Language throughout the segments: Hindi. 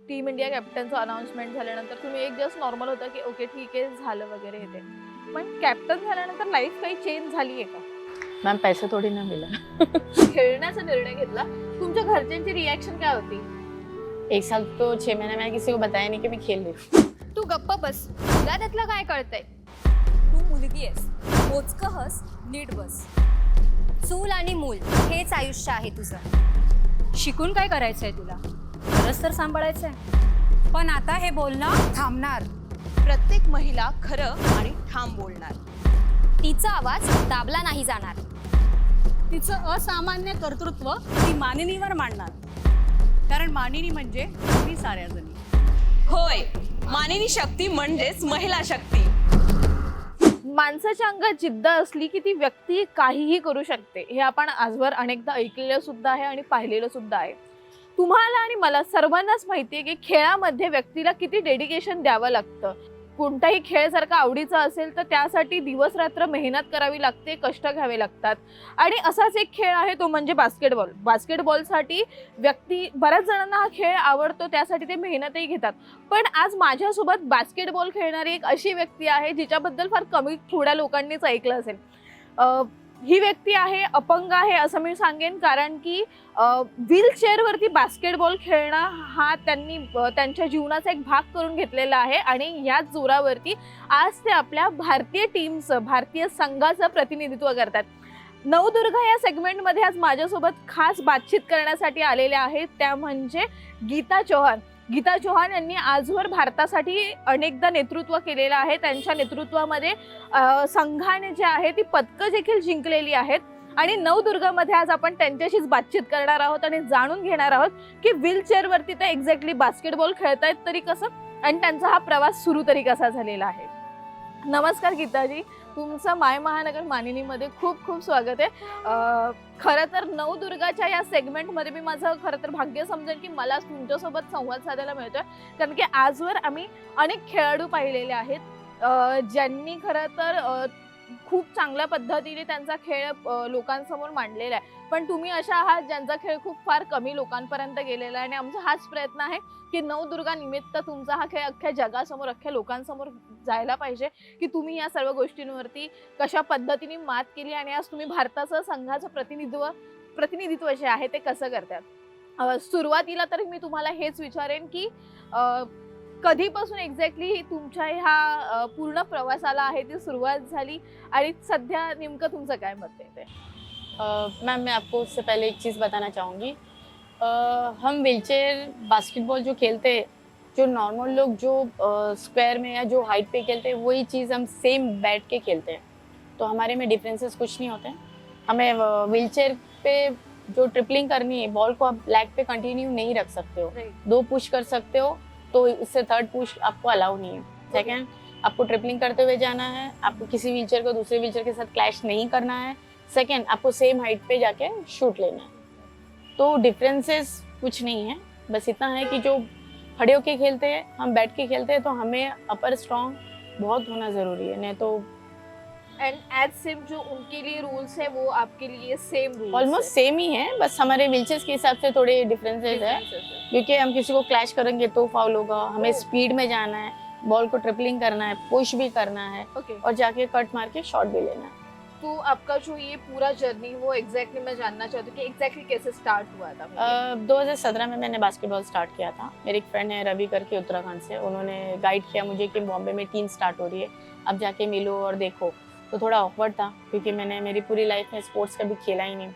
टीम इंडिया कॅप्टनचं अनाउन्समेंट झाल्यानंतर तुम्ही एक दिवस नॉर्मल होता की ओके ठीक आहे झालं वगैरे हे ते, पण कॅप्टन झाल्यानंतर लाईफ काही चेंज झाली आहे का? मैम पैसे थोड़ी ना मिला। खेळण्याचा निर्णय घेतला, तुमच्या घरच्यांची रिॲक्शन काय होती? एक साल तो 6 महीने मैंने किसी को बताया नहीं कि मैं खेल रही हूँ। तू गप्प बस, तुला त्यातलं काय कळतंय? तू मुलगी आहेस, मोजकं हस, नीट बस. चूल आणि मूल हेच आयुष्य आहे तुझं. शिकून काय करायचंय तुला? खरंच तर सांभाळायचंय. पण आता हे बोलणं थांबणार. प्रत्येक महिला खरं आणि ठाम बोलणार. तिचा आवाज दाबला नाही जाणार. तिचं असामान्य कर्तृत्व ती मानिनीवर मांडणार, कारण मानिनी म्हणजे तुम्ही साऱ्याजणी. होय, मानिनी शक्ती म्हणजेच महिला शक्ती. माणसाच्या अंगात जिद्द असली की ती व्यक्ती काहीही करू शकते, हे आपण आजवर अनेकदा ऐकलेलं सुद्धा आहे आणि पाहिलेलं सुद्धा आहे. तुम्हाला आणि मला सर्वांनाच माहिती आहे की खेळामध्ये व्यक्तीला किती डेडिकेशन द्यावं लागतं. कोणताही खेळ जर का आवडीचा असेल तर त्यासाठी दिवस रात्र मेहनत करावी लागते, कष्ट घ्यावे लागतात. आणि असाच एक खेळ आहे तो म्हणजे बास्केटबॉल. बास्केटबॉलसाठी व्यक्ती, बऱ्याच जणांना हा खेळ आवडतो, त्यासाठी ते मेहनतही घेतात. पण आज माझ्यासोबत बास्केटबॉल खेळणारी एक अशी व्यक्ती आहे जिच्याबद्दल फार कमी थोड्या लोकांनीच ऐकलं असेल. ही व्यक्ती आहे, अपंग आहे असं मी सांगेन, कारण की व्हीलचेअरवरती बास्केटबॉल खेळणं हा त्यांनी त्यांच्या जीवनाचा एक भाग करून घेतलेला आहे. आणि याच जोरावरती आज ते आपल्या भारतीय टीमचं, भारतीय संघाचं प्रतिनिधित्व करतात. नवदुर्गा या सेगमेंटमध्ये आज माझ्यासोबत खास बातचीत करण्यासाठी आलेल्या आहेत, त्या म्हणजे गीता चौहान. गीता चौहान यांनी आजवर भारतासाठी अनेकदा नेतृत्व केलेलं आहे. त्यांच्या नेतृत्वामध्ये संघाने जे आहे ती पदकं देखील जिंकलेली आहेत. आणि नवदुर्गामध्ये आज आपण त्यांच्याशीच बातचीत करणार आहोत आणि जाणून घेणार आहोत की व्हीलचेअरवरती ते एक्झॅक्टली बास्केटबॉल खेळतायत तरी कसं, आणि त्यांचा हा प्रवास सुरू तरी कसा झालेला आहे. नमस्कार गीताजी, तुमचं माय महानगर मानिनीमध्ये खूप खूप स्वागत आहे. खरं तर नवदुर्गाच्या या सेगमेंटमध्ये मी माझं खरं तर भाग्य समजेन की मला तुमच्यासोबत संवाद साधायला मिळतोय, कारण की आजवर आम्ही अनेक खेळाडू पाहिलेले आहेत ज्यांनी खरं तर खूप चांगल्या पद्धतीने त्यांचा खेळ लोकांसमोर मांडलेला आहे. पण तुम्ही अशा आहात ज्यांचा खेळ खूप फार कमी लोकांपर्यंत गेलेला आहे. आणि आमचा हाच प्रयत्न आहे की नवदुर्गा निमित्त तुमचा हा खेळ अख्ख्या जगासमोर, अख्ख्या लोकांसमोर जायला पाहिजे की तुम्ही या सर्व गोष्टींवरती कशा पद्धतीने मात केली आणि आज तुम्ही भारताचं संघाचं प्रतिनिधित्व जे आहे ते कसं करतात. सुरुवातीला तर मी तुम्हाला हेच विचारेन की कधीपासून एक्झॅक्टली तुमच्या ह्या पूर्ण प्रवासाला आहे ती सुरुवात झाली आणि सध्या नेमकं तुमचं काय मत आहे ते? मैम मैं आपको उससे पहले एक चीज़ बताना चाहूँगी. हम व्हीलचेयर बास्केटबॉल जो खेलते हैं, जो नॉर्मल लोग जो स्क्वायर में या जो हाइट पे खेलते हैं वही चीज़ हम सेम बैठ के खेलते हैं. तो हमारे में डिफरेंसेस कुछ नहीं होते. हमें व्हीलचेयर पे जो ट्रिपलिंग करनी है, बॉल को आप लेग पे कंटिन्यू नहीं रख सकते हो. 2 पुश कर सकते हो, तो उससे 3rd पुश आपको अलाउ नहीं है. सेकेंड, आपको ट्रिपलिंग करते हुए जाना है. आपको किसी व्हीलचेयर को दूसरे व्हीलचेयर के साथ क्लैश नहीं करना है. सेकेंड, आपको सेम हाइट पे जाके शूट लेना है. तो डिफरेंसेस कुछ नहीं है, बस इतना है कि जो खड़े होके खेलते हैं, हम बैठ के खेलते हैं, तो हमें अपर स्ट्रॉन्ग बहुत होना ज़रूरी है. नहीं तो एंड एज सेम जो उनके लिए रूल्स है वो आपके लिए सेम रूल्स ऑलमोस्ट सेम ही है, बस हमारे व्हीलचेयर्स के हिसाब से थोड़े डिफरेंसेस है. क्योंकि हम किसी को क्लैश करेंगे तो फाउल होगा. हमें स्पीड में जाना है, बॉल को ट्रिपलिंग करना है, पुश भी करना है ओके. और जाके कट मार के शॉट भी लेना है. तो आपका जो ये पूरा जर्नी वो एग्जैक्टली मैं जानना चाहती हूँ कि एग्जैक्टली कैसे स्टार्ट हुआ था? 2017 में मैंने बास्केटबॉल स्टार्ट किया था. मेरी एक फ्रेंड है रवि करके उत्तराखंड से, उन्होंने गाइड किया मुझे कि बॉम्बे में टीम स्टार्ट हो रही है, अब जाके मिलो और देखो. तो थोड़ा ऑकवर्ड था क्योंकि मैंने मेरी पूरी लाइफ में स्पोर्ट्स कभी खेला ही नहीं,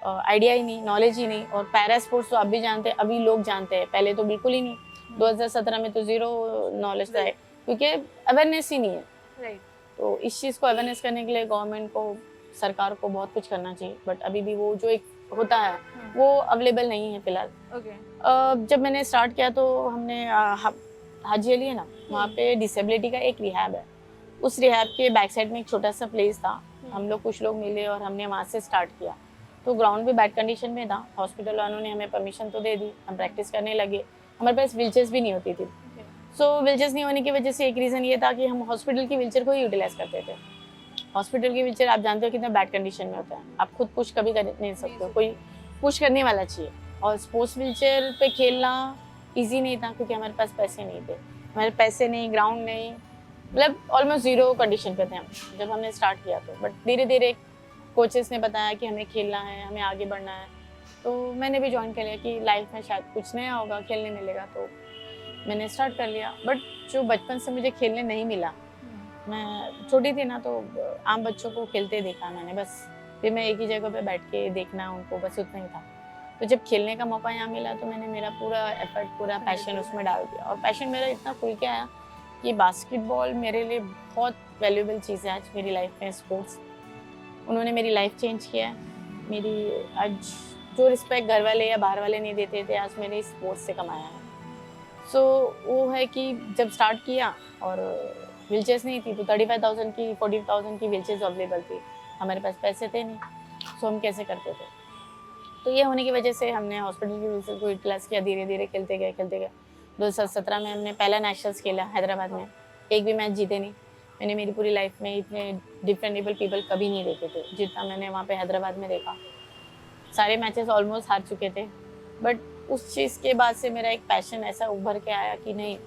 आइडिया ही नहीं, नॉलेज ही नहीं. और पैरा स्पोर्ट्स तो आप भी जानते हैं, अभी लोग जानते हैं, पहले तो बिल्कुल ही नहीं. 2017 में तो 0 नॉलेज था, क्योंकि अवेयरनेस ही नहीं है. राइट. तो इस चीज़ को अवेयरनेस करने के लिए गवर्नमेंट को, सरकार को बहुत कुछ करना चाहिए, बट अभी भी वो जो एक होता है वो अवेलेबल नहीं है फिलहाल. ओके. जब मैंने स्टार्ट किया तो हमने हाजी अली है ना, वहाँ पे डिसेबिलिटी का एक रिहैब है. उस रिहैब के बैक साइड में एक छोटा सा प्लेस था. हम लोग कुछ लोग मिले और हमने वहाँ से स्टार्ट किया. तो ग्राउंड भी बैड कंडीशन में था. हॉस्पिटल वालों ने हमें परमिशन तो दे दी, हम प्रैक्टिस करने लगे. हमारे पास व्हीलचेयर्स भी नहीं होती थी. सो व्हीलचेयर्स नहीं होने की वजह से एक रीज़न ये था कि हम हॉस्पिटल की व्हीलचेयर को ही यूटिलाइज करते थे. हॉस्पिटल की व्हीलचेयर आप जानते हो कितना बैड कंडीशन में होता है, आप खुद पुश कभी कर नहीं सकते हो, कोई पुश करने वाला चाहिए. और स्पोर्ट्स व्हीलचेयर पे खेलना इजी नहीं था क्योंकि हमारे पास पैसे नहीं थे, हमारे पैसे नहीं, ग्राउंड नहीं, मतलब ऑलमोस्ट जीरो कंडीशन पे थे हम जब हमने स्टार्ट किया। तो बट धीरे धीरे कोचेस ने बताया कि हमें खेलना है, हमें आगे बढ़ना है, तो मैंने भी ज्वाइन कर लिया कि लाइफ में शायद कुछ नया होगा, खेलने मिलेगा, तो मैंने स्टार्ट कर लिया। बट जो बचपन से मुझे खेलने नहीं मिला, मैं छोटी थी ना, तो आम बच्चों को खेलते देखा मैंने बस, फिर मैं एक ही जगह पे बैठ के देखना उनको, बस उतना ही था। तो जब खेलने का मौका यहाँ मिला तो मैंने मेरा पूरा एफर्ट, पूरा पैशन उसमें डाल दिया, और पैशन मेरा इतना खुल के आया कि बास्केटबॉल मेरे लिए बहुत वैल्यूएबल चीज़ है आज मेरी लाइफ में। स्पोर्ट्स उन्होंने मेरी लाइफ चेंज किया है। मेरी आज जो रिस्पेक्ट घर वाले या बाहर वाले नहीं देते थे, आज मैंने स्पोर्ट्स से कमाया है। सो वो है कि जब स्टार्ट किया और व्हीलचेयर्स नहीं थी, तो 35,000 की 40,000 की व्हीलचेयर्स अवेलेबल थी, हमारे पास पैसे थे नहीं, सो हम कैसे करते थे। तो ये होने की वजह से हमने हॉस्पिटल की व्हीलचेयर को यूटिलाइज किया, धीरे धीरे खेलते गए। 2017 में हमने पहला नेशनल्स खेला हैदराबाद में, एक भी मैच जीते नहीं। मैंने मेरी पूरी लाइफ में इतने डिफरेंटेबल पीपल कभी नहीं देखे थे जितना मैंने वहाँ पे हैदराबाद में देखा। सारे मैचेस ऑलमोस्ट हार चुके थे, बट उस चीज़ के बाद से मेरा एक पैशन ऐसा उभर के आया कि नहीं,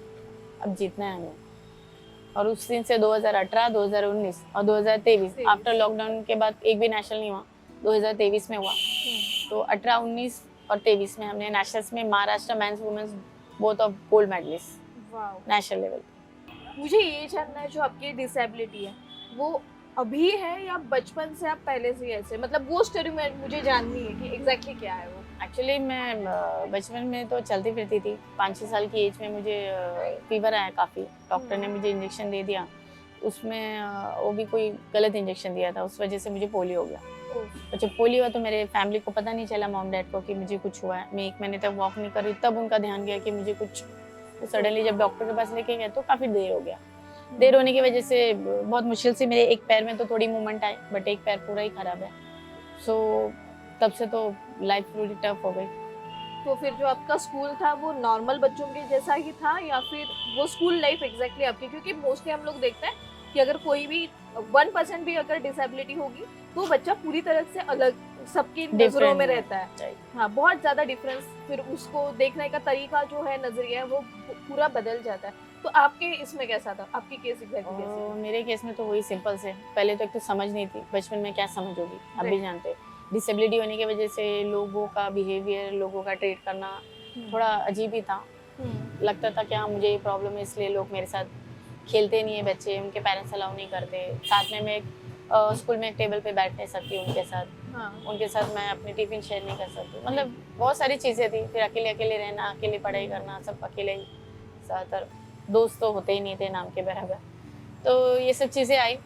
अब जीतना है हमें। और उस दिन से 2018, 2019 और 2023 आफ्टर लॉकडाउन के बाद एक भी नेशनल नहीं हुआ, 2023 में हुआ। तो 18, 19 और 23 में हमने नेशनल्स में Maharashtra men's women's both of gold medallist national level. मुझे ये जानना है, जो आपकी डिसेबिलिटी है वो अभी है या बचपन से आप पहले से ही ऐसे, मतलब वो स्टोरी में मुझे जाननी है कि एग्जैक्टली क्या है वो। एक्चुअली मैं बचपन में तो चलती फिरती थी, 5-6 साल की एज में मुझे फीवर आया काफ़ी, डॉक्टर ने मुझे इंजेक्शन दे दिया, उसमें वो भी कोई गलत इंजेक्शन दिया था, उस वजह से मुझे पोलियो हो गया। तो जब पोलियो हुआ तो मेरे फैमिली को पता नहीं चला, मॉम डैड को, कि मुझे कुछ हुआ है। मैं 1 महीने तक वॉक नहीं कर रही, तब उनका ध्यान गया कि मुझे कुछ। तो सडनली जब डॉक्टर के पास लेके गए तो काफ़ी देर हो गया। देर होने की वजह से बहुत मुश्किल से मेरे एक पैर में तो थोड़ी मूवमेंट आई, बट एक पैर पूरा ही खराब है। सो तब से तो लाइफ थोड़ी टफ हो गई। तो फिर जो आपका स्कूल था वो नॉर्मल बच्चों के जैसा ही था, या फिर वो स्कूल लाइफ एग्जैक्टली आपकी, क्योंकि मोस्टली हम लोग देखते हैं कि अगर कोई भी 1% भी अगर डिसेबिलिटी होगी तो बच्चा पूरी तरह से अलग सबकी नजरों में रहता है। हाँ, बहुत ज्यादा डिफरेंस, फिर उसको देखने का तरीका जो है, नजरिया है, वो पूरा बदल जाता है। तो आपके इसमें कैसा था, आपकी केस एग्जैक्टली कैसी? मेरे केस में तो वही सिंपल से, पहले तो एक तो समझ नहीं थी, बचपन में क्या समझ होगी, आप भी जानते। डिसेबिलिटी होने की वजह से लोगों का बिहेवियर, लोगों का ट्रीट करना थोड़ा अजीब ही था। लगता था कि हाँ मुझे ये प्रॉब्लम है, इसलिए लोग मेरे साथ खेलते नहीं है, बच्चे उनके पेरेंट्स अलाउ नहीं करते। साथ में मैं स्कूल में एक टेबल पे बैठ नहीं सकती उनके साथ। हाँ। उनके साथ मैं अपनी टिफिन शेयर नहीं कर सकती, मतलब बहुत सारी चीज़ें थी। फिर अकेले अकेले रहना, अकेले पढ़ाई करना, सब अकेले ही, ज़्यादातर दोस्त तो होते ही नहीं थे नाम के बराबर। तो ये सब चीज़ें आई,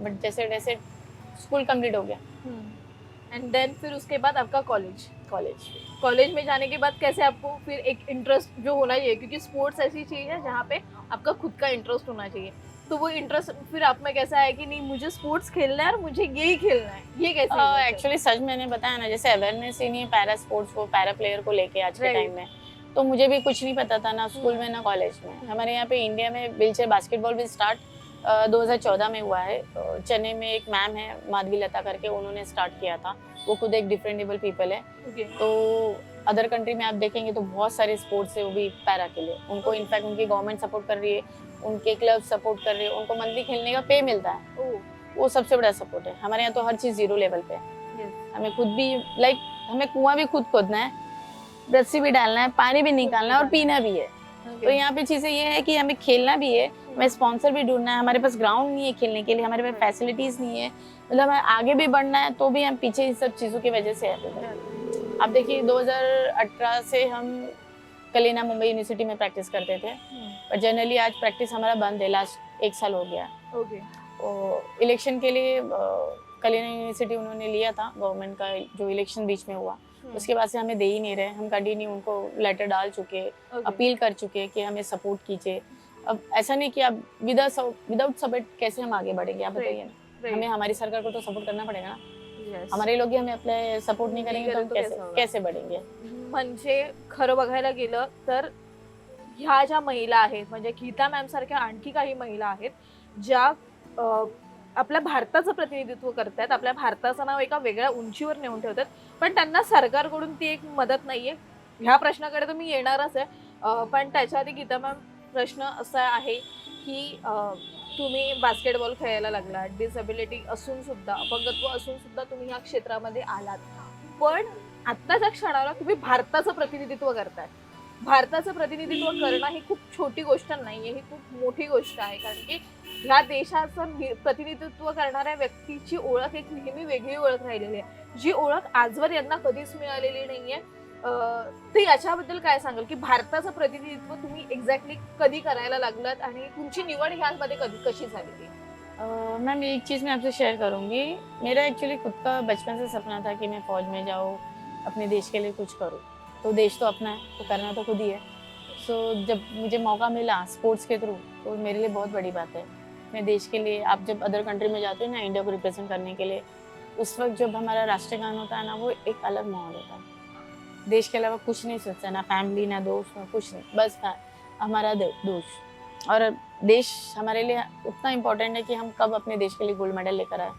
बट जैसे जैसे स्कूल कंप्लीट हो गया। एंड देन फिर उसके बाद आपका कॉलेज में जाने के बाद कैसे आपको फिर एक इंटरेस्ट जो होना चाहिए, क्योंकि स्पोर्ट्स ऐसी चीज़ है जहाँ पे आपका खुद का इंटरेस्ट होना चाहिए, तो वो इंटरेस्ट फिर आप में कैसा है कि नहीं मुझे स्पोर्ट्स खेलना है और मुझे यही खेलना है, ये कैसे? एक्चुअली सच मैंने बताया ना, जैसे अवेयरनेस ही नहीं है पैरा स्पोर्ट्स को, पैरा प्लेयर को लेके आज के टाइम में, तो मुझे भी कुछ नहीं पता था ना स्कूल में ना कॉलेज में। हमारे यहाँ पे इंडिया में व्हीलचेयर बास्केटबॉल भी स्टार्ट 2014 में हुआ है। चेन्नई में एक मैम है माधवी लता करके, उन्होंने स्टार्ट किया था। वो खुद एक डिफरेंटेबल पीपल है। तो अदर कंट्री में आप देखेंगे तो बहुत सारे स्पोर्ट्स है वो भी पैरा के लिए। उनको इनफैक्ट उनकी गवर्नमेंट सपोर्ट कर रही है, उनके क्लब सपोर्ट कर रही है, उनको मंथली खेलने का पे मिलता है। वो सबसे बड़ा सपोर्ट है। हमारे यहाँ तो हर चीज़ 0 लेवल पे है। हमें खुद भी हमें कुआं भी खुद खोदना है, रस्सी भी डालना है, पानी भी निकालना है और पीना भी है। तो यहाँ पे चीज़ें ये है कि हमें खेलना भी है, हमें स्पॉन्सर भी ढूंढना है। हमारे पास ग्राउंड नहीं है खेलने के लिए, हमारे पास फैसिलिटीज़ नहीं है, मतलब हमें आगे भी बढ़ना है, तो भी हम पीछे इन सब चीज़ों की वजह से है। आप देखिए 2018 से हम कलिना मुंबई यूनिवर्सिटी में प्रैक्टिस करते थे, पर जनरली आज प्रैक्टिस हमारा बंद है, लास्ट 1 साल हो गया। तो इलेक्शन के लिए कलिना यूनिवर्सिटी उन्होंने लिया था, गवर्नमेंट का जो इलेक्शन बीच में हुआ, उसके बाद से हमें दे ही नहीं रहे। हम कंटिन्यू उनको लेटर डाल चुके, अपील कर चुके कि हमें सपोर्ट कीजिए। अब ऐसा नहीं कि आप विदाउट सपोर्ट कैसे हम आगे बढ़ेंगे, आप बताइए ना। हमें हमारी सरकार को तो सपोर्ट करना पड़ेगा ना। हमारे लोग ही हमें अपने सपोर्ट नहीं करेंगे तो कैसे बढ़ेंगे? म्हणजे खरं बघायला गेलं तर ह्या ज्या महिला आहेत, म्हणजे गीता मॅम सारख्या आणखी काही महिला आहेत ज्या आपल्या भारताचं प्रतिनिधित्व करतात, आपल्या भारताचं नाव एका वेगळ्या उंचीवर नेऊन ठेवतात, पण त्यांना सरकारकडून ती एक मदत नाहीये। ह्या प्रश्नाकडे तर मी येणारच आहे, पण त्याच्या आधी गीता मॅम, प्रश्न असा आहे की तुम्ही बास्केटबॉल खेळायला लागलात, डिसेबिलिटी असून सुद्धा, अपंगत्व असून सुद्धा तुम्ही ह्या क्षेत्रामध्ये आलात, पण आत्ताच्या क्षणाला तुम्ही भारताचं प्रतिनिधित्व करताय. भारताचं प्रतिनिधित्व करणं ही खूप छोटी गोष्ट नाहीये, ही खूप मोठी गोष्ट आहे. कारण की ह्या देशाचं प्रतिनिधित्व करणाऱ्या व्यक्तीची ओळख एक नेहमी वेगळी ओळख राहिलेली आहे, जी ओळख आजवर यांना कधीच मिळालेली नाहीये. तर याच्याबद्दल काय सांगाल की भारताचं प्रतिनिधित्व तुम्ही एक्झॅक्टली कधी करायला लागलात आणि तुमची निवड ह्यामध्ये कशी झाली? मैम एक चीज़ मैं आपसे शेयर करूँगी. मेरा एक्चुअली खुद का बचपन से सपना था कि मैं फ़ौज में जाऊँ, अपने देश के लिए कुछ करूँ. तो देश तो अपना है, तो करना तो खुद ही है. सो जब मुझे मौका मिला स्पोर्ट्स के थ्रू, तो मेरे लिए बहुत बड़ी बात है. मैं देश के लिए, आप जब अदर कंट्री में जाते हो ना इंडिया को रिप्रेजेंट करने के लिए, उस वक्त जब हमारा राष्ट्रगान होता है ना, वो एक अलग माहौल होता है. देश के अलावा कुछ नहीं सोचता, ना फैमिली, ना दोस्त, ना कुछ नहीं, बस हमारा दोष. और देश हमारे लिए उतना इम्पोर्टेंट है कि हम कब अपने देश के लिए गोल्ड मेडल लेकर आए,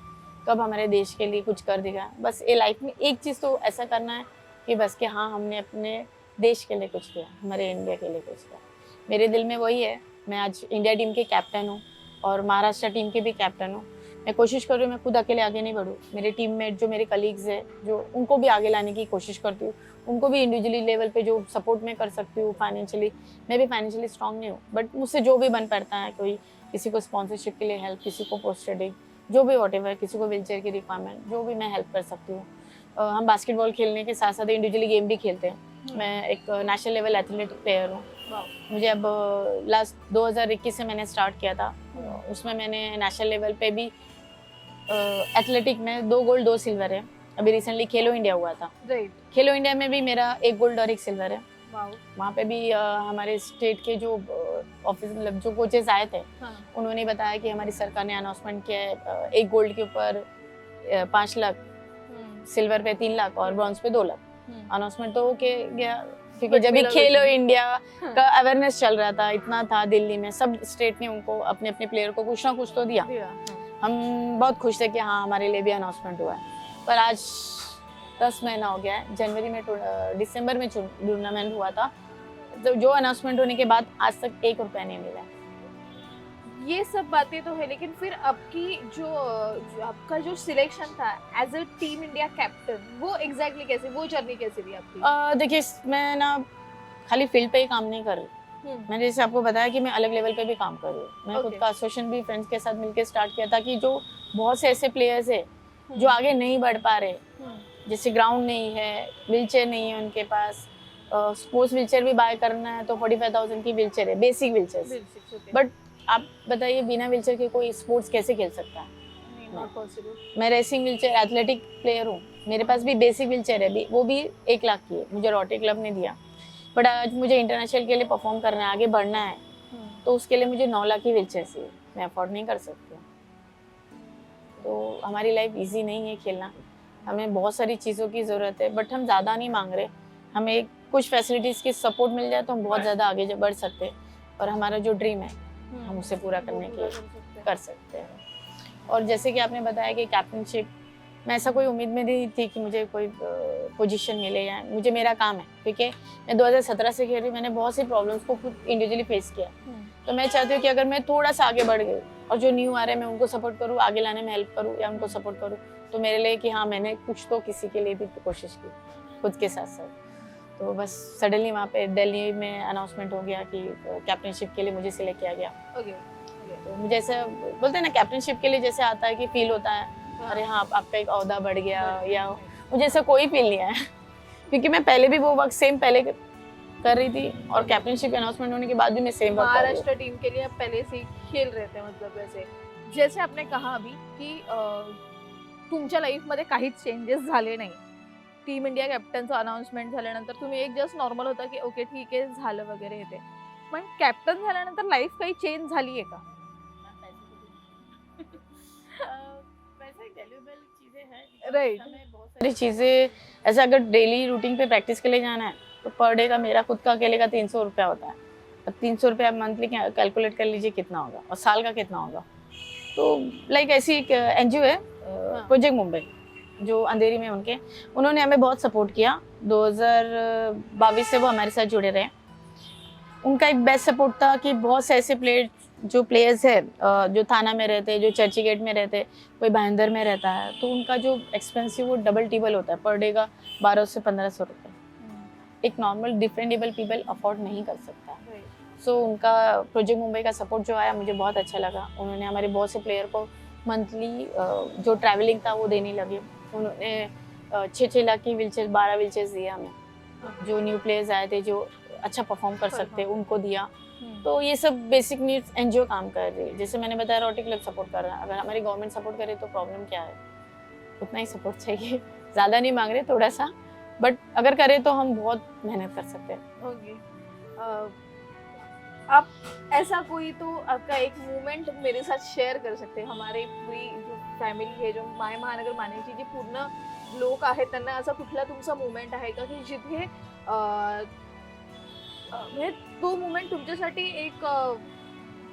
कब हमारे देश के लिए कुछ कर देगा. बस ये लाइफ में एक चीज़ तो ऐसा करना है कि बस कि हाँ हमने अपने देश के लिए कुछ किया, हमारे इंडिया के लिए कुछ किया. मेरे दिल में वही है. मैं आज इंडिया टीम के कैप्टन हूँ और महाराष्ट्र टीम के भी कैप्टन हूँ. मैं कोशिश कर रही हूँ मैं खुद अकेले आगे नहीं बढ़ूँ. मेरे टीममेट जो मेरे कलीग्स हैं, जो उनको भी आगे लाने की कोशिश करती हूँ. उनको भी इंडिविजुअली लेवल पे जो सपोर्ट मैं कर सकती हूँ फाइनेंशियली. मैं भी फाइनेंशियली स्ट्रांग नहीं हूँ, बट मुझसे जो भी बन पड़ता है, कोई किसी को स्पॉन्सरशिप के लिए हेल्प, किसी को पोस्ट ट्रेडिंग, जो भी वॉटेवर, किसी को व्हीलचेयर की रिक्वायरमेंट, जो भी मैं हेल्प कर सकती हूँ. हम बास्केटबॉल खेलने के साथ साथ इंडिविजुअली गेम भी खेलते हैं. मैं एक नेशनल लेवल एथलेटिक प्लेयर हूँ. मुझे अब लास्ट 2021 से मैंने स्टार्ट किया था. उसमें मैंने नेशनल लेवल पे भी एथलेटिक में 2 गोल्ड 2 सिल्वर है. अभी रिसेंटली खेलो इंडिया हुआ था. राइट. खेलो इंडिया में भी मेरा 1 गोल्ड और 1 सिल्वर है. वाओ. वहाँ पे भी हमारे स्टेट के जो ऑफिस मतलब जो कोचेस आए थे, हाँ. उन्होंने बताया कि हमारी सरकार ने अनाउंसमेंट किया है 1 गोल्ड के ऊपर 5 लाख, सिल्वर पे 3 लाख और ब्रॉन्ज पे 2 लाख. अनाउंसमेंट तो होके गया, क्योंकि जब भी खेलो इंडिया का अवेयरनेस चल रहा था, इतना था दिल्ली में, सब स्टेट ने उनको अपने अपने प्लेयर को कुछ ना कुछ तो दिया. हम बहुत खुश थे कि हाँ हमारे लिए भी अनाउंसमेंट हुआ है. पर आज 10 महीना हो गया है. जनवरी में दिसंबर में टूर्नामेंट हुआ था. तो जो अनाउंसमेंट होने के बाद आज तक 1 रुपया नहीं मिला. ये सब बातें तो है, लेकिन फिर आपकी जो आपका जो सिलेक्शन था as a team India captain, वो एग्जैक्टली कैसे, वो जर्नी कैसे रही आपकी? देखिए मैं ना खाली फील्ड पे ही काम नहीं कर रही. मैंने जैसे आपको बताया कि मैं अलग लेवल पे भी काम कर रही हूँ. मैं खुद का एसोसिएशन भी फ्रेंड्स के साथ मिलकर स्टार्ट किया था कि जो बहुत से ऐसे प्लेयर्स है जो आगे नहीं बढ़ पा रहे, जैसे ग्राउंड नहीं है, व्हीलचेयर नहीं है उनके पास. स्पोर्ट्स व्हीलचेयर भी बाय करना है तो 45,000 की व्हीलचेयर है, बेसिक व्हीलचेयर. बट आप बताइए बिना व्हीलचेयर के कोई स्पोर्ट्स कैसे खेल सकता है? Not possible. मैं रेसिंग व्हीलचेयर एथलेटिक प्लेयर हूँ. मेरे पास भी बेसिक व्हीलचेयर है, वो भी 1 लाख की है, मुझे रोटरी क्लब ने दिया. बट आज मुझे इंटरनेशनल के लिए परफॉर्म करना है, आगे बढ़ना है, तो उसके लिए मुझे 9 लाख की व्हीलचेयर चाहिए. मैं अफोर्ड नहीं कर सकती. तो हमारी लाइफ इजी नहीं है खेलना. हमें बहुत सारी चीज़ों की ज़रूरत है, बट हम ज़्यादा नहीं मांग रहे. हमें कुछ फैसिलिटीज़ की सपोर्ट मिल जाए तो हम बहुत ज़्यादा आगे बढ़ सकते हैं. और हमारा जो ड्रीम है हम उसे पूरा करने के कर सकते हैं. और जैसे कि आपने बताया कि कैप्टनशिप, मैं ऐसा कोई उम्मीद में नहीं थी कि मुझे कोई पोजीशन मिले या मुझे, मेरा काम है. क्योंकि मैं 2017 से खेल रही हूँ. मैंने बहुत सी प्रॉब्लम्स को खुद इंडिविजुअली फेस किया. तो मैं चाहती हूँ कि अगर मैं थोड़ा सा आगे बढ़ गई और जो न्यू आ रहे हैं मैं उनको सपोर्ट करूँ, आगे लाने में हेल्प करूँ या उनको सपोर्ट करूँ, तो मेरे लिए कि हाँ मैंने कुछ तो किसी के लिए भी कोशिश की खुद के साथ साथ. तो बस सडनली वहाँ पे दिल्ली में अनाउंसमेंट हो गया कि कैप्टनशिप के लिए मुझे सिलेक्ट किया गया. तो मुझे ऐसा बोलते हैं ना, कैप्टनशिप के लिए जैसे आता है कि फील होता है अरे हाँ आपका एक ओहदा बढ़ गया, या मुझे ऐसा कोई फील नहीं आया. क्योंकि मैं पहले भी वो वक्त सेम पहले कर रही थी और कैप्टनशिप अनाउंसमेंट होने के बाद भी मैं सेम वक्त महाराष्ट्र टीम के लिए आप पहले से खेल रहे थे. मतलब वैसे जैसे आपने कहा अभी की तुमच्या लाईफमध्ये काहीच चेंजेस झाले नाही. टीम इंडिया कॅप्टनचं अनाउन्समेंट झाल्यानंतर तुम्ही एक जस्ट नॉर्मल होता की ओके ठीक आहे झालं वगैरे येते, पण कॅप्टन झाल्यानंतर लाईफ काही चेंज झाली आहे का? राइट. बहुत सारी चीज़ें ऐसे अगर डेली रूटीन पे प्रैक्टिस के लिए जाना है तो पर डे का मेरा खुद का अकेले का 300 रुपया होता है. अब 300 रुपया आप मंथली कैलकुलेट कर लीजिए कितना होगा और साल का कितना होगा. तो लाइक ऐसी एक NGO है प्रोजेक्ट मुंबई जो अंधेरी में, उन्होंने हमें बहुत सपोर्ट किया. 2022 से वो हमारे साथ जुड़े रहे. उनका एक बेस्ट सपोर्ट था कि बहुत से ऐसे प्लेयर्स है जो थाना में रहते हैं, जो चर्ची गेट में रहते हैं, कोई भाईंदर में रहता है, तो उनका जो एक्सपेंस है वो डबल टिबल होता है, पर डे का 1200 से 1500 रुपये। एक नॉर्मल डिफरेंटेबल पीपल अफोर्ड नहीं कर सकता। सो उनका प्रोजेक्ट मुंबई का सपोर्ट जो आया मुझे बहुत अच्छा लगा। उन्होंने हमारे बहुत से प्लेयर को मंथली जो ट्रैवलिंग था वो देने लगे। उन्होंने 6-6 लाख की व्हीलचेयर, 12 व्हीलचेयर्स दिया हमें। जो न्यू प्लेयर्स आए थे जो अच्छा परफॉर्म कर सकते उनको दिया। तो ये सब बेसिक नीड्स एनजीओ काम कर रही है। जैसे मैंने बताया रोटरी क्लब सपोर्ट कर रहा है, अगर हमारी गवर्नमेंट सपोर्ट करे तो प्रॉब्लम क्या है, उतना ही सपोर्ट चाहिए, ज़्यादा नहीं मांग रहे, थोड़ा सा, बट अगर करे तो हम बहुत मेहनत कर सकते हैं। ओके, आप ऐसा कोई तो आपका एक मोमेंट मेरे साथ शेअर कर सकते हैं? हमारे पूरी जो फॅमिली आहे, जो माय महानगर मानेची जी पूर्ण लोक आहेत, त्यांना असा कुठला तुमचा मोमेंट आहे का की जिथे म्हणजे तो मोमेंट तुमच्यासाठी एक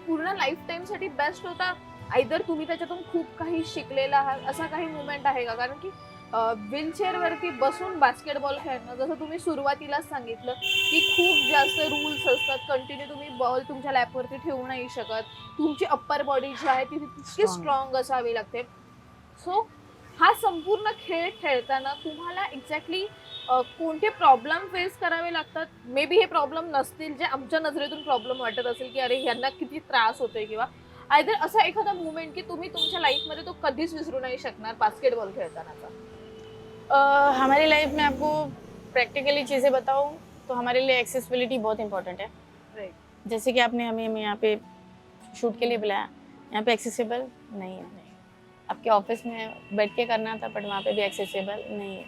पूर्ण लाईफ टाइम साठी बेस्ट होता? आयदर तुम्ही त्याच्यातून खूप काही शिकलेला आहात, असा काही मोमेंट आहे का? कारण की व्हीलचेअर वरती बसून बास्केटबॉल खेळणं, जसं तुम्ही सुरुवातीलाच सांगितलं की खूप जास्त रूल्स असतात, कंटिन्यू तुम्ही बॉल तुमच्या लॅपवरती ठेवू नाही शकत, तुमची अप्पर बॉडी जी आहे ती तितकी स्ट्रॉंग असावी लागते. सो हा संपूर्ण खेळ खेळताना तुम्हाला एक्झॅक्टली कोणते प्रॉब्लेम फेस करावे लागतात? मे बी हे प्रॉब्लेम नसतील, जे आमच्या नजरेतून प्रॉब्लेम वाटत असेल की अरे यांना किती त्रास होतोय, किंवा आयदर असा एखादा मुवमेंट की तुम्ही तुमच्या लाईफमध्ये तो कधीच विसरू नाही शकणार बास्केटबॉल खेळतानाचा? हमारी लाइफ में आपको प्रैक्टिकली चीज़ें बताऊँ तो हमारे लिए एक्सेसिबिलिटी बहुत इंपॉर्टेंट है। राइट. जैसे कि आपने हमें यहाँ पे शूट के लिए बुलाया, यहाँ पे एक्सेसिबल नहीं है। आपके ऑफिस में बैठ के करना था, बट वहाँ पे भी एक्सेसिबल नहीं है।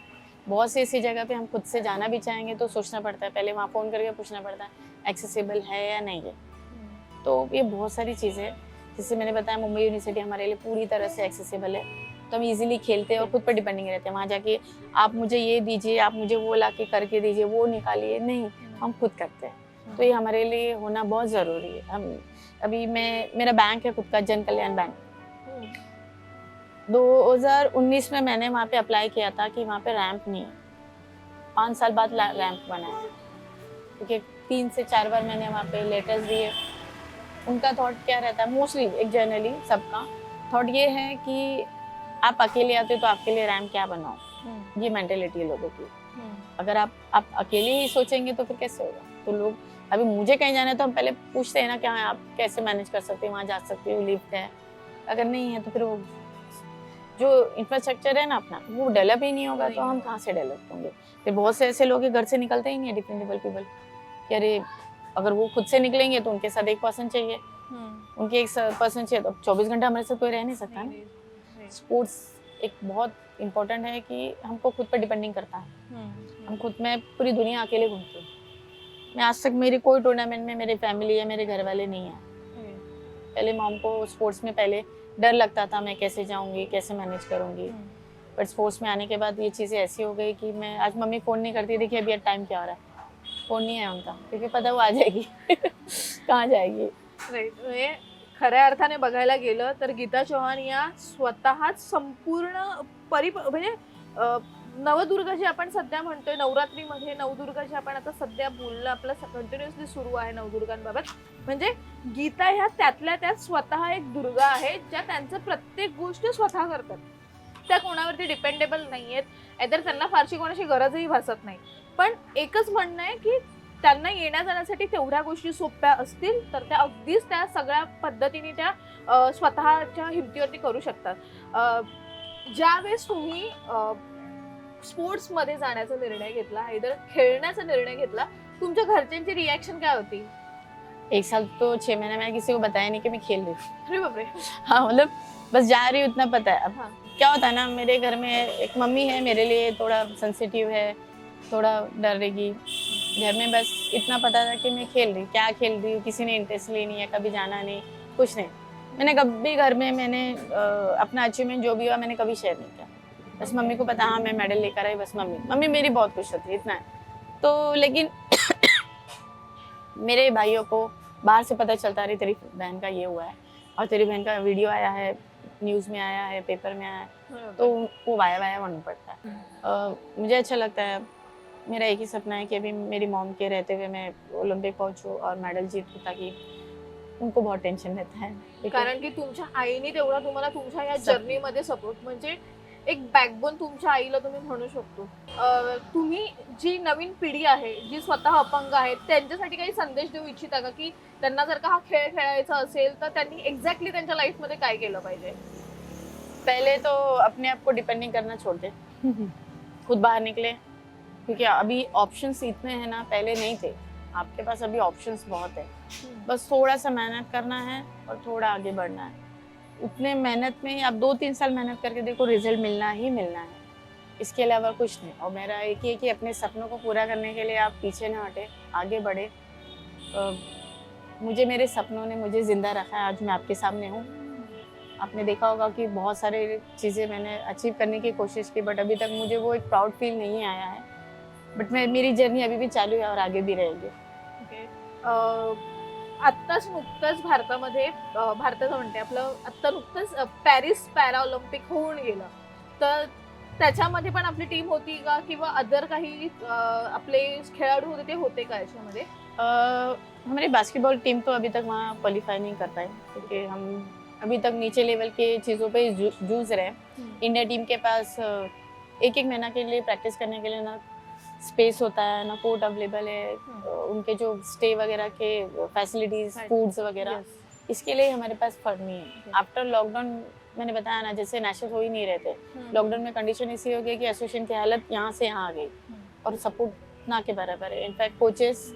बहुत सी ऐसी जगह पे हम खुद से जाना भी चाहेंगे तो सोचना पड़ता है, पहले वहाँ फ़ोन करके पूछना पड़ता है एक्सेसिबल है या नहीं है। तो ये बहुत सारी चीज़ें, जैसे मैंने बताया मुंबई यूनिवर्सिटी हमारे लिए पूरी तरह से एक्सेसिबल है, तो हम इजीली खेलते हैं और खुद पर डिपेंडिंग रहते हैं। वहाँ जाके आप मुझे ये दीजिए, आप मुझे वो ला के करके दीजिए, वो निकालिए, नहीं, हम खुद करते हैं। तो ये हमारे लिए होना बहुत ज़रूरी है। हम अभी मेरा बैंक है खुद का, जन कल्याण बैंक। 2019 में मैंने वहाँ पे अप्लाई किया था कि वहाँ पे रैंप नहीं है, 5 साल बाद रैंप बना है, क्योंकि 3 से 4 बार मैंने वहाँ पे लेटर्स दिए। उनका थॉट क्या रहता है, मोस्टली एक जनरली सबका थॉट ये है कि आप अकेले आते हो तो आपके लिए रैंप क्या बनाओ, ये मेंटेलिटी है लोगों की। अगर आप अकेले ही सोचेंगे तो फिर कैसे होगा? तो लोग, अभी मुझे कहीं जाना है तो हम पहले पूछते हैं ना कि हाँ आप कैसे मैनेज कर सकते हैं, वहाँ जा सकते हो, लिफ्ट है, अगर नहीं है तो फिर वो जो इंफ्रास्ट्रक्चर है ना अपना, वो डेवलप ही नहीं होगा तो हम कहाँ से डेवलप होंगे? फिर बहुत से ऐसे लोग घर से निकलते ही नहीं है, डिपेंडेबल पीपल, कि अरे अगर वो खुद से निकलेंगे तो उनके साथ एक पर्सन चाहिए, उनके एक पर्सन चाहिए, तो 24 घंटा हमारे साथ कोई रह नहीं सकता ना। स्पोर्ट्स एक बहुत इम्पोर्टेंट है कि हमको खुद पर डिपेंडिंग करता है। हम खुद में पूरी दुनिया अकेले घूमते हैं। मैं आज तक मेरी कोई टूर्नामेंट में मेरी फैमिली या मेरे घर वाले नहीं हैं। पहले मॉम को स्पोर्ट्स में पहले डर लगता था, मैं कैसे जाऊंगी, कैसे मैनेज करूंगी, बट स्पोर्ट्स में आने के बाद ये चीज़ें ऐसी हो गई कि मैं आज मम्मी फ़ोन नहीं करती, देखिए अभी टाइम क्या हो रहा है, फ़ोन नहीं है उनका, क्योंकि पता वो आ जाएगी कहाँ जाएगी। राईट. म्हणजे खऱ्या अर्थाने बघायला गेलं तर गीता चौहान या स्वतःच संपूर्ण म्हणजे नवदुर्गा जे आपण सध्या म्हणतोय, नवरात्रीमध्ये नवदुर्गा जे आपण आता सध्या बोलणं आपलं कंटिन्युअसली सुरू आहे नवदुर्गांबाबत, म्हणजे गीता ह्या त्यातल्या त्यात स्वतः एक दुर्गा आहे, ज्या त्यांचं प्रत्येक गोष्ट स्वतः करतात. त्या कोणावरती डिपेंडेबल नाहीयेत, आयदर त्यांना फारशी कोणाची गरजही भासत नाही. पण एकच म्हणणं आहे की त्यांना येण्या जाण्यासाठी तेवढ्या गोष्टी सोप्या असतील तर त्या अगदीच त्या सगळ्या पद्धतीने त्या स्वतःच्या हिमतीवरती करू शकतात. ज्यावेळेस तुम्ही स्पोर्ट्स मध्ये जाण्याचा निर्णय घेतला, आयदर खेळण्याचा निर्णय घेतला, तुमच्या घरच्यांची रिएक्शन काय होती? 1 साल तो 6 महीने मैंने किसी को बताया नहीं कि मैं खेल रही थी। अरे बापरे. हाँ, मतलब बस जा रही हूँ इतना पता है। अब हाँ. क्या होता है ना, मेरे घर में एक मम्मी है, मेरे लिए थोड़ा सेंसिटिव है, थोड़ा डरेगी। घर में बस इतना पता था कि मैं खेल रही, क्या खेल रही हूँ, किसी ने इंटरेस्ट ली नहीं है, कभी जाना नहीं, कुछ नहीं। मैंने कभी घर में अपना अचीवमेंट जो भी हुआ मैंने कभी शेयर नहीं किया। बस मम्मी को पता, हाँ मैं मेडल लेकर आई, बस मम्मी मेरी बहुत खुश होती है, इतना है। तो लेकिन मेरे भाइयों को बाहर से पता चलता, रही तेरी बहन का ये हुआ है और तेरी बहन का वीडियो आया है, न्यूज़ में आया है, पेपर में आया है, तो वो वाया वाया मालूम पड़ता है। मुझे अच्छा लगता है मेरा एक ही सपना है कि अभी मेरी मॉम के रहते हुए मैं ओलंपिक पहुंचूं और मेडल जीतूं, ताकि उनको बहुत टेंशन रहता है। कारण की तुमच्या आईने तेवढा तुम्हाला तुमच्या या Support. जर्नीमध्ये सपोर्ट, म्हणजे एक बॅकबोन तुमच्या आईला तुम्ही म्हणू शकतो. तुम्ही जी नवीन पिढी आहे, जी स्वतः अपंग आहे, त्यांच्यासाठी काही संदेश देऊ इच्छिता का, की त्यांना जर का हा खेळ खेळायचा असेल तर त्यांनी एक्झॅक्टली त्यांच्या लाईफमध्ये काय केलं पाहिजे? पहले तो अपने आप को डिपेंड नहीं करना छोड़ दे, खुद बाहर निकले, क्योंकि अभी ऑप्शंस इतने हैं ना, पहले नहीं थे। आपके पास अभी ऑप्शंस बहुत है, बस थोड़ा सा मेहनत करना है और थोड़ा आगे बढ़ना है। उतने मेहनत में ही आप 2-3 साल मेहनत करके देखो, रिजल्ट मिलना ही मिलना है, इसके अलावा कुछ नहीं। और मेरा एक ही है कि अपने सपनों को पूरा करने के लिए आप पीछे ना हटे, आगे बढ़े। मुझे मेरे सपनों ने मुझे जिंदा रखा है, आज मैं आपके सामने हूँ। आपने देखा होगा कि बहुत सारे चीज़ें मैंने अचीव करने की कोशिश की, बट अभी तक मुझे वो एक प्राउड फील नहीं आया है। बट मेरी जर्नी अभी भी चालू है और आगे भी रहेगी। आत्ताच नुकतंच भारतामध्ये भारताचं म्हणते आपलं आत्ता नुकतंच पॅरिस पॅरा ऑलिम्पिक होऊन गेलं, तर त्याच्यामध्ये पण आपली टीम होती का, किंवा अदर काही आपले खेळाडू होते ते होते का याच्यामध्ये? हमारी बास्केटबॉल टीम तो अभी तक वहाँ क्वालिफाई नहीं कर पाए, क्योंकि हम अभी तक नीचे लेवल के चीज़ों पे जूझ रहे हैं। इंडिया टीम के पास एक महीना के लिए प्रैक्टिस करने के लिए ना स्पेस होता है, ना कोर्ट अवेलेबल है, उनके जो स्टे वगैरह के फैसिलिटीज, फूड्स वगैरह, इसके लिए हमारे पास फंड नहीं है। आफ्टर लॉकडाउन मैंने बताया ना, जैसे नेशनल हो ही नहीं रहे थे, लॉकडाउन में कंडीशन इसी हो गई कि एसोसिएशन की हालत यहाँ से यहाँ आ गई और सपोर्ट ना के बराबर है। इनफैक्ट कोचेस,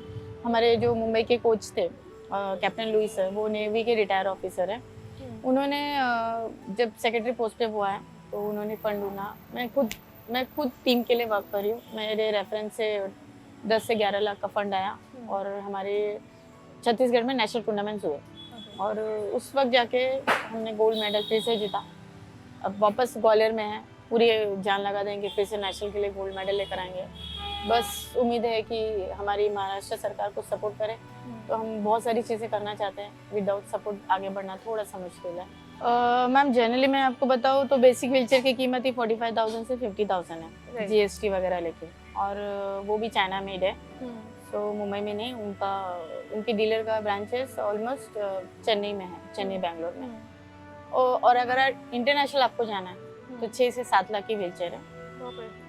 हमारे जो मुंबई के कोच थे कैप्टन लुइस है, वो नेवी के रिटायर ऑफिसर है। उन्होंने जब सेक्रेटरी पोस्ट पे हुआ है तो उन्होंने फंड ढूंढा। मैं खुद टीम के लिए वर्क कर रही हूँ। मेरे रेफरेंस से 10 से 11 लाख का फंड आया और हमारे छत्तीसगढ़ में नेशनल टूर्नामेंट्स हुए और उस वक्त जाके हमने गोल्ड मेडल फिर से जीता। अब वापस ग्वालियर में है, पूरी जान लगा देंगे, फिर से नेशनल के लिए गोल्ड मेडल लेकर आएंगे। बस उम्मीद है कि हमारी महाराष्ट्र सरकार को सपोर्ट करे, तो हम बहुत सारी चीज़ें करना चाहते हैं। विदाउट सपोर्ट आगे बढ़ना थोड़ा सा मुश्किल है। मैम जनरली मैं आपको बताऊँ तो बेसिक व्हीलचेयर की कीमत ही 45,000 से 50,000 है, GST वगैरह लेके, और वो भी चाइना मेड है। तो मुंबई में नहीं, उनकी डीलर का ब्रांचेस ऑलमोस्ट चेन्नई में है, चेन्नई बैंगलोर में। और अगर इंटरनेशनल आपको जाना है तो 6 से 7 लाख की व्हीलचेयर है,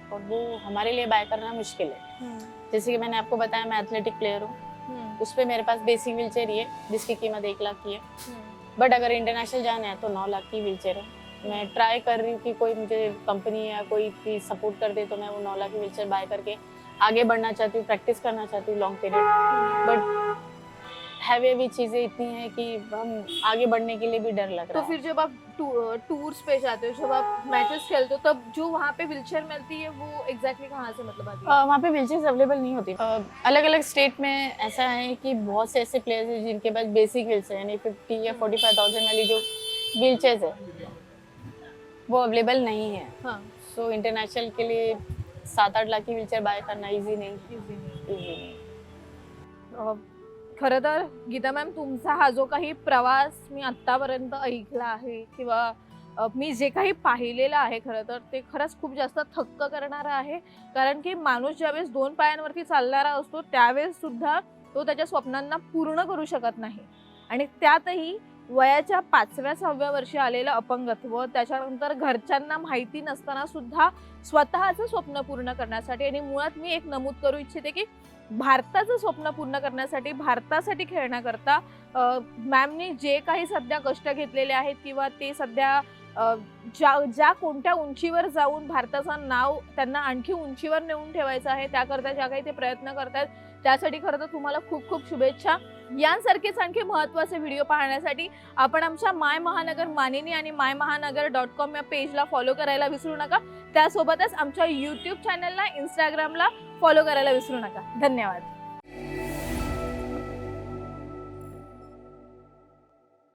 और वो हमारे लिए बाय करना मुश्किल है। जैसे कि मैंने आपको बताया, मैं एथलेटिक प्लेयर हूँ, उस पर मेरे पास बेसिक व्हीलचेयर ही है जिसकी कीमत 1 लाख की है। बट अगर इंटरनेशनल जाना है तो 9 लाख की व्हीलचेयर है। मैं ट्राई कर रही हूँ कि कोई मुझे कंपनी या कोई भी सपोर्ट कर दे तो मैं वो 9 लाख की व्हीलचेयर बाय करके आगे बढ़ना चाहती हूँ, प्रैक्टिस करना चाहती हूँ लॉन्ग पीरियड। बट हैवी चीज़ें इतनी हैं कि हम आगे बढ़ने के लिए भी डर लग रहा तो है। फिर जब आप टूर्स पे जाते हो, जब आप मैचेस खेलते हो, तब जो वहाँ पे व्हीलचेयर मिलती है वो एग्जैक्टली कहाँ से मतलब आती है? वहाँ पे व्हीलचेयर्स अवेलेबल नहीं होती। अलग अलग स्टेट में ऐसा है कि बहुत से ऐसे प्लेयर्स हैं जिनके पास बेसिक व्हीलचेयर यानी 50 या 45,000 वाली जो व्हीलचेयर्स है वो अवेलेबल नहीं है। हाँ, सो इंटरनेशनल के लिए 7-8 लाख की व्हीलचेयर बाय करना ईजी नहीं। खरं तर गीता मॅम, तुमचा हा जो काही प्रवास मी आत्तापर्यंत ऐकला आहे किंवा मी जे काही पाहिलेलं आहे, खरं तर ते खरंच खूप जास्त थक्क करणारं आहे. कारण की माणूस ज्यावेळेस 2 पायांवरती चालणारा असतो त्यावेळेस सुद्धा तो त्याच्या स्वप्नांना पूर्ण करू शकत नाही, आणि त्यातही वयाच्या 5व्या-6व्या वर्षी आलेलं अपंगत्व, त्याच्यानंतर घरच्यांना माहिती नसताना सुद्धा स्वतःचं स्वप्न पूर्ण करण्यासाठी, आणि मुळात मी एक नमूद करू इच्छिते की भारताचं स्वप्न पूर्ण करण्यासाठी, भारतासाठी खेळण्याकरता मॅमनी जे काही सध्या कष्ट घेतलेले आहेत किंवा ते सध्या ज्या कोणत्या उंचीवर जाऊन भारताचं नाव त्यांना आणखी उंचीवर नेऊन ठेवायचं आहे, त्याकरता ज्या काही ते प्रयत्न करतात, त्यासाठी खरं तर तुम्हाला खूप खूप शुभेच्छा. यांसारखेच आणखी महत्त्वाचे व्हिडिओ पाहण्यासाठी आपण आमच्या माय महानगर मानिनी आणि mymahangar.com या पेजला फॉलो करायला विसरू नका. त्यासोबतच आमच्या YouTube चॅनलला, इंस्टाग्रामला फॉलो करायला विसरू नका. धन्यवाद.